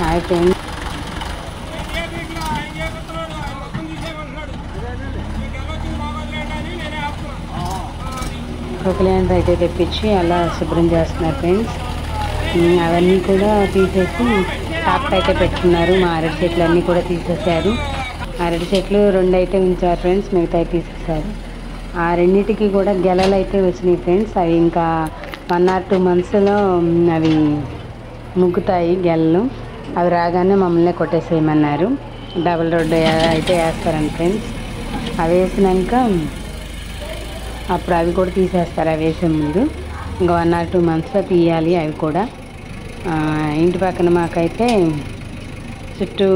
Hi friends. క్రొకలెండర్ అయితే తెప్పించి అలా శుభ్రం చేస్తున్నారు ఫ్రెండ్స్. అవన్నీ కూడా తీసేసి టాప్ అయితే పెట్టుకున్నారు. మా అరటి చెట్లు అన్నీ కూడా తీసేసారు. అరటి చెట్లు 2 అయితే ఉంచారు ఫ్రెండ్స్, మిగతా తీసేసారు. ఆ రెండింటికి కూడా గెలలు అయితే వచ్చినాయి ఫ్రెండ్స్. అవి ఇంకా 1 or 2 monthsలో అవి ముగ్గుతాయి గెలలు. అవి రాగానే మమ్మల్ని కొట్టేసేయమన్నారు. డబుల్ రోడ్డు అయితే వేస్తారండి ఫ్రెండ్స్. అవి వేసినాక అప్పుడు అవి కూడా తీసేస్తారు. అవి వేసే ముందు ఇంకా 1 or 2 monthsలో తీయాలి అవి కూడా. ఇంటి పక్కన మాకైతే చుట్టూ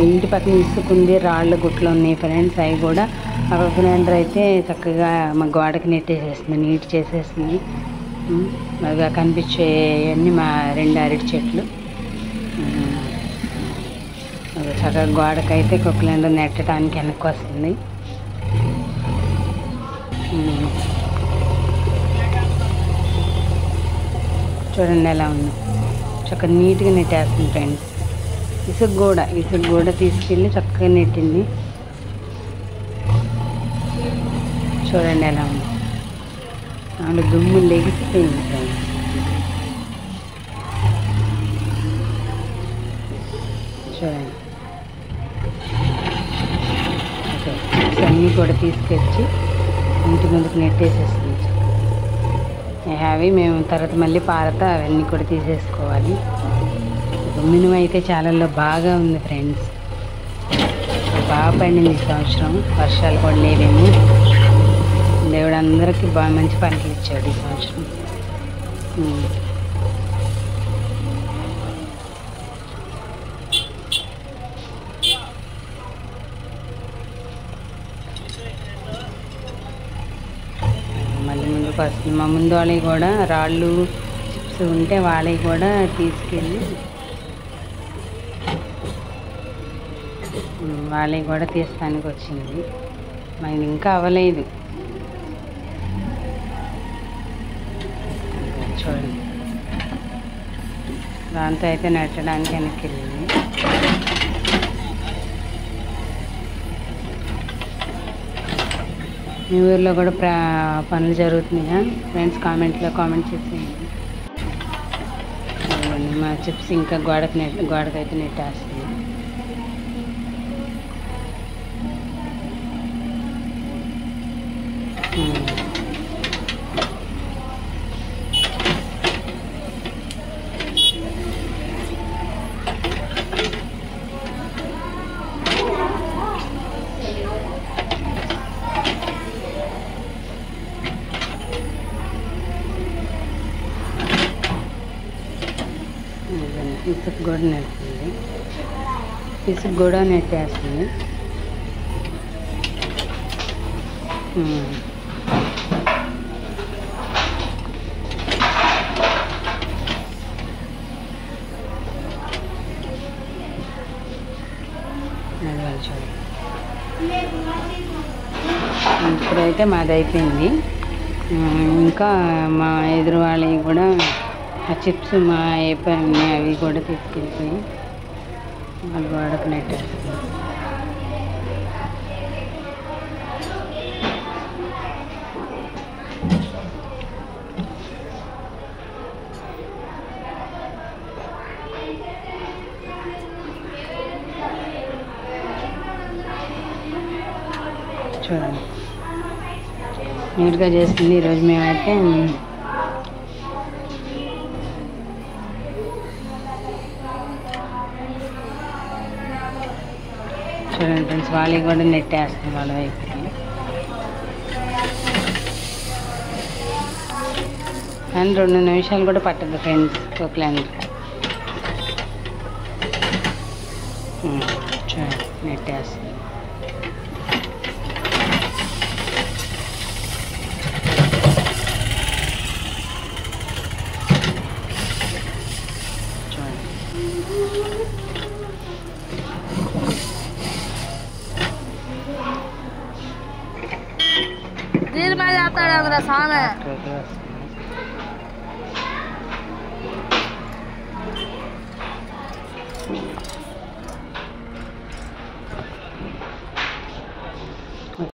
ఇంటి పక్కన ఇసుకుంది, రాళ్ళు గుట్లు ఉన్నాయి ఫ్రెండ్స్. అవి కూడా ఆ క్రొకలెండర్ అయితే చక్కగా మా గోడకి నెట్టేసేస్తుంది, నీట్ చేసేసింది. బాగా కనిపించేవన్నీ మా 2 అరటి చెట్లు. చక్కగా గోడకైతే క్రొకలెండర్ నెట్టడానికి వెనక్కి వస్తుంది. చూడండి ఎలా ఉంది, చక్కగా నీట్గా నెట్టేస్తుంది ఫ్రెండ్స్. ఇసుక కూడా తీసుకెళ్ళి చక్కగా నెట్టింది. చూడండి ఎలా ఉంది, అందులో దుమ్ము లెగిసిపోయింది ఫ్రెండ్స్. చూడండి అన్నీ కూడా తీసుకొచ్చి ఇంటి ముందుకు నెట్టేసేస్తుంది. అవి మేము తర్వాత మళ్ళీ పారతో అవన్నీ కూడా తీసేసుకోవాలి. మినుము అయితే చాలల్లో బాగా ఉంది ఫ్రెండ్స్. బాగా పండింది ఈ సంవత్సరం. వర్షాలు కూడా లేవేమో. దేవుడు అందరికీ బాగా మంచి పంటలు ఇచ్చాడు ఈ సంవత్సరం. మళ్ళీ ముందుకు వస్తుంది. మా ముందు వాళ్ళవి కూడా రాళ్ళు చిప్స్ ఉంటే వాళ్ళవి కూడా తీసుకెళ్ళి వాళ్ళవి కూడా తీస్తానికి వచ్చింది. మాది ఇంకా అవ్వలేదు. చూడండి, దాంతో అయితే నెట్టడానికి వెనక్కి వెళ్ళింది. మీ ఊర్లో కూడా పనులు జరుగుతున్నాయా ఫ్రెండ్స్? కామెంట్లో కామెంట్ చేసేయండి. మా చిప్స్ ఇంకా గోడకైతే నెట్టేస్తుంది. ఇసుక కూడా నెడుతుంది, ఇసుక కూడా నెట్టేస్తుంది. ఇప్పుడైతే మాది అయిపోయింది. ఇంకా మా ఎదురు వాళ్ళవి కూడా ఆ చిప్స్ మా అయిపోయి అవి కూడా తీసుకెళ్ళిపోయి వాళ్ళు గోడకు నెట్టేస్తుంది. చూడండి నీట్గా చేస్తుంది. ఈరోజు మేమైతే చూడండి ఫ్రెండ్స్, వాళ్ళకి కూడా నెట్టేస్తుంది వాళ్ళ వైపుకి. కానీ 2 నిమిషాలు కూడా పట్టదు ఫ్రెండ్స్ క్రొకలెండర్. చూడండి నెట్టేస్తుంది. दिल में जाता है मेरा सामने।